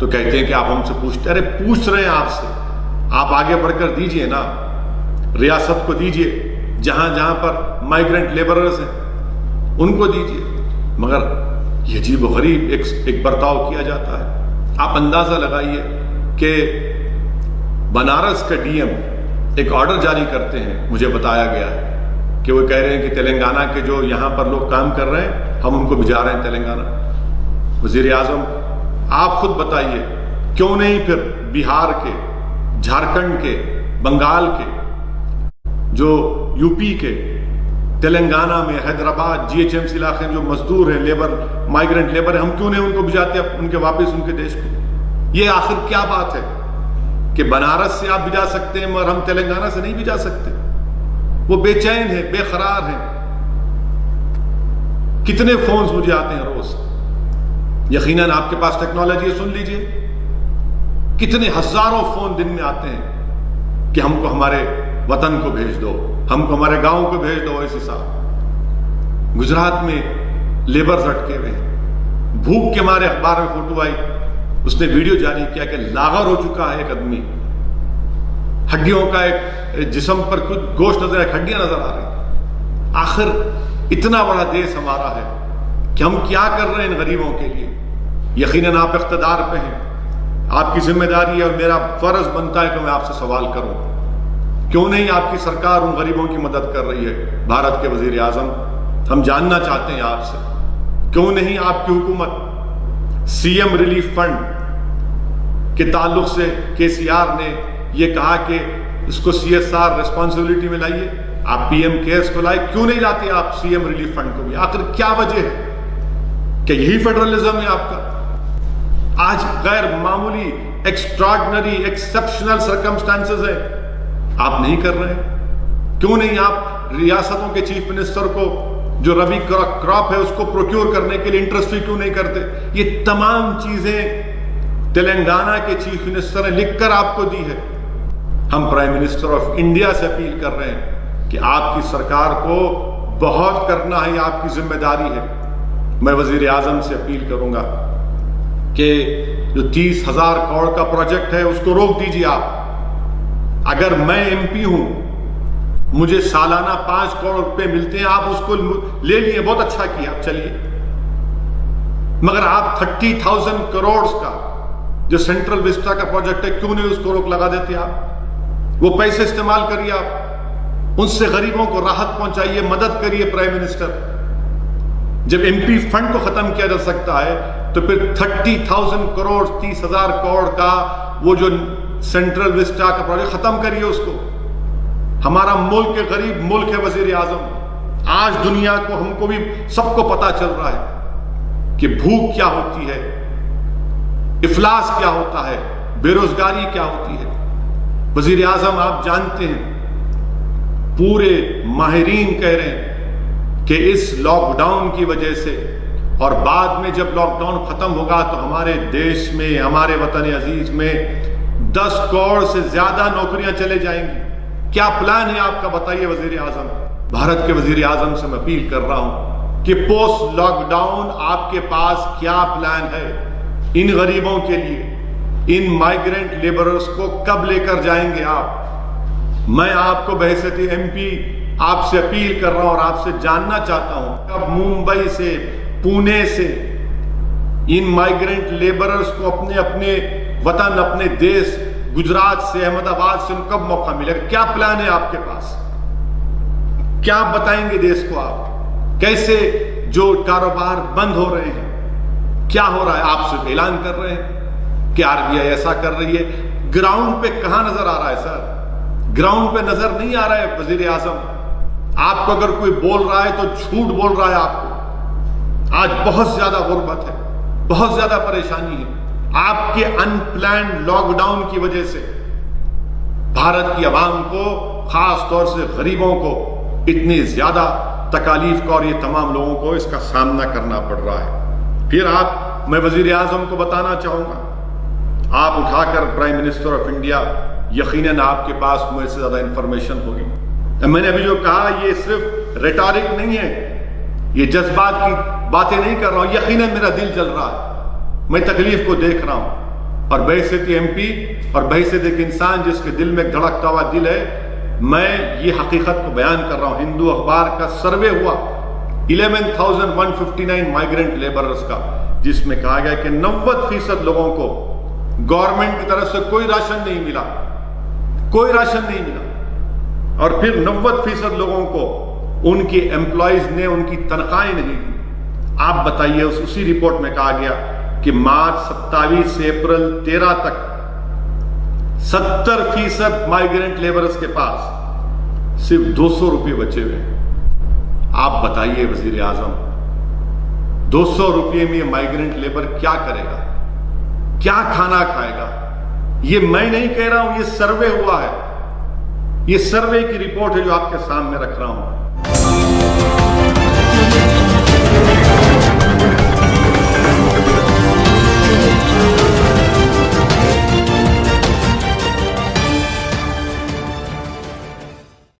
تو کہتے ہیں کہ آپ ہم سے پوچھتے. ارے پوچھ رہے ہیں آپ سے, آپ آگے بڑھ کر دیجئے نا, ریاست کو دیجئے, جہاں جہاں پر مائیگرنٹ لیبررز ہیں ان کو دیجئے. مگر یہ عجیب و غریب ایک برتاؤ کیا جاتا ہے. آپ اندازہ لگائیے کہ بنارس کا ڈی ایم ایک آرڈر جاری کرتے ہیں, مجھے بتایا گیا ہے کہ وہ کہہ رہے ہیں کہ تلنگانہ کے جو یہاں پر لوگ کام کر رہے ہیں ہم ان کو بھجا رہے ہیں تلنگانہ. وزیر اعظم آپ خود بتائیے, کیوں نہیں پھر بہار کے, جھارکھنڈ کے, بنگال کے, جو یو پی کے, تلنگانہ میں, حیدرآباد, GHMC علاقے میں جو مزدور ہیں, لیبر, مائیگرنٹ لیبر ہیں, ہم کیوں نہیں ان کو بھجاتے ان کے واپس ان کے دیش کو؟ یہ آخر کیا بات ہے کہ بنارس سے آپ بھجا سکتے ہیں مگر ہم تلنگانہ سے نہیں بھجا سکتے؟ وہ بے چین ہیں, بے قرار ہیں. کتنے فونز مجھے آتے ہیں روز. یقیناً آپ کے پاس ٹیکنالوجی ہے, سن لیجئے, کتنے ہزاروں فون دن میں آتے ہیں کہ ہم کو ہمارے وطن کو بھیج دو, ہم کو ہمارے گاؤں کو بھیج دو. ایسے صاحب گجرات میں لیبرز اٹکے ہوئے ہیں, بھوک کے مارے. اخبار میں فوٹو آئی, اس نے ویڈیو جاری کیا کہ لاغر ہو چکا ہے ایک آدمی, ہڈیوں کا ایک جسم پر کچھ گوشت نظر ہے, ہڈیاں نظر آ رہی. آخر اتنا بڑا دیش ہمارا ہے کہ ہم کیا کر رہے ہیں ان غریبوں کے لیے؟ یقیناً آپ اقتدار پہ ہیں, آپ کی ذمہ داری ہے اور میرا فرض بنتا ہے کہ میں آپ سے سوال کروں, کیوں نہیں آپ کی سرکار ان غریبوں کی مدد کر رہی ہے؟ بھارت کے وزیر اعظم, ہم جاننا چاہتے ہیں آپ سے, کیوں نہیں آپ کی حکومت سی ایم ریلیف فنڈ کے تعلق سے KCR نے یہ کہا کہ اس کو CSR ریسپانسبلٹی میں لائیے, آپ PM کیئرس کو لائے, کیوں نہیں لاتے آپ سی ایم ریلیف فنڈ کو بھی؟ آخر کیا وجہ ہے؟ کہ یہی فیڈرلزم ہے آپ کا؟ آج غیر معمولی, ایکسٹراڈنری, ایکسپشنل سرکمسٹانسز ہیں, آپ نہیں کر رہے ہیں. کیوں نہیں آپ ریاستوں کے چیف منسٹر کو جو ربی کراپ ہے اس کو پروکیور کرنے کے لیے انٹرسٹ فی کیوں نہیں کرتے؟ یہ تمام چیزیں تلنگانہ کے چیف منسٹر نے لکھ کر آپ کو دی ہے. ہم پرائم منسٹر آف انڈیا سے اپیل کر رہے ہیں کہ آپ کی سرکار کو بہت کرنا ہے, یہ آپ کی ذمہ داری ہے. میں وزیر اعظم سے اپیل کروں گا کہ جو 30,000 کروڑ کا پروجیکٹ ہے اس کو روک دیجیے آپ. اگر میں MP ہوں, مجھے سالانہ 5 کروڑ روپے ملتے ہیں, آپ اس کو لے لیے, بہت اچھا کیا, آپ چلیے. مگر آپ 30,000 کروڑ کا جو سینٹرل وسٹا کا پروجیکٹ ہے, کیوں نہیں اس کو روک لگا دیتے آپ؟ وہ پیسے استعمال کریے, آپ ان سے غریبوں کو راحت پہنچائیے, مدد کریے. پرائم منسٹر, جب MP فنڈ کو ختم کیا جا سکتا ہے تو پھر 30,000 کروڑ 30,000 کروڑ کا وہ جو سینٹرل وسٹا کا پروجیکٹ ختم کریے اس کو. ہمارا ملک غریب ملک ہے وزیر اعظم. آج دنیا کو, ہم کو بھی سب کو پتا چل رہا ہے کہ بھوک کیا ہوتی ہے, افلاس کیا ہوتا ہے, بے روزگاری کیا ہوتی ہے. وزیر اعظم آپ جانتے ہیں, پورے ماہرین کہہ رہے ہیں کہ اس لاک ڈاؤن کی وجہ سے اور بعد میں جب لاک ڈاؤن ختم ہوگا تو ہمارے دیش میں, ہمارے وطن عزیز میں 10 کروڑ سے زیادہ نوکریاں چلے جائیں گی. کیا پلان ہے آپ کا, بتائیے وزیر اعظم. بھارت کے وزیر اعظم سے میں اپیل کر رہا ہوں کہ پوسٹ لاک ڈاؤن آپ کے پاس کیا پلان ہے ان غریبوں کے لیے, ان مائیگرنٹ لیبررز کو کب لے کر جائیں گے آپ؟ میں آپ کو بحیثیت MP آپ سے اپیل کر رہا ہوں اور آپ سے جاننا چاہتا ہوں, کب ممبئی سے, پونے سے ان مائیگرنٹ لیبررز کو اپنے اپنے وطن, اپنے دیش, گجرات سے, احمد آباد سے, ان کب موقع ملے گا؟ کیا پلان ہے آپ کے پاس؟ کیا بتائیں گے دیش کو آپ؟ کیسے جو کاروبار بند ہو رہے ہیں, کیا ہو رہا ہے؟ آپ صرف اعلان کر رہے ہیں کہ RBI ایسا کر رہی ہے. گراؤنڈ پہ کہاں نظر آ رہا ہے سر؟ گراؤنڈ پہ نظر نہیں آ رہا ہے وزیر اعظم. آپ کو اگر کوئی بول رہا ہے تو جھوٹ بول رہا ہے. آپ کو آج بہت زیادہ غربت ہے, بہت زیادہ پریشانی ہے. آپ کے ان پلانڈ لاک ڈاؤن کی وجہ سے بھارت کی عوام کو, خاص طور سے غریبوں کو, اتنی زیادہ تکالیف کا اور یہ تمام لوگوں کو اس کا سامنا کرنا پڑ رہا ہے. پھر میں وزیر اعظم کو بتانا چاہوں گا, آپ اٹھا کر پرائم منسٹر آف انڈیا, یقیناً آپ کے پاس مجھ سے زیادہ انفارمیشن ہوگی. میں نے ابھی جو کہا یہ صرف ریٹارک نہیں ہے, یہ جذبات کی باتیں نہیں کر رہا ہوں. یقیناً میرا دل جل رہا ہے میں تکلیف کو دیکھ رہا ہوں، اور بحیثیت MP اور بحیثیت ایک انسان جس کے دل میں ایک دھڑکتا ہوا دل ہے، میں یہ حقیقت کو بیان کر رہا ہوں۔ ہندو اخبار کا سروے ہوا 11,159 مائیگرنٹ لیبررز کا، جس میں کہا گیا کہ 90% لوگوں کو گورنمنٹ کی طرف سے کوئی راشن نہیں ملا، کوئی راشن نہیں ملا، اور پھر 90% لوگوں کو ان کی امپلائیز نے ان کی تنخواہیں نہیں دی۔ آپ بتائیے، اسی رپورٹ میں کہا گیا کہ مارچ 27 سے اپریل 13 تک 70% مائیگرنٹ لیبرز کے پاس صرف 200 روپے بچے ہوئے ہیں۔ آپ بتائیے وزیر اعظم، 200 روپے میں مائیگرنٹ لیبر کیا کرے گا، کیا کھانا کھائے گا؟ یہ میں نہیں کہہ رہا ہوں، یہ سروے ہوا ہے، یہ سروے کی رپورٹ ہے جو آپ کے سامنے رکھ رہا ہوں۔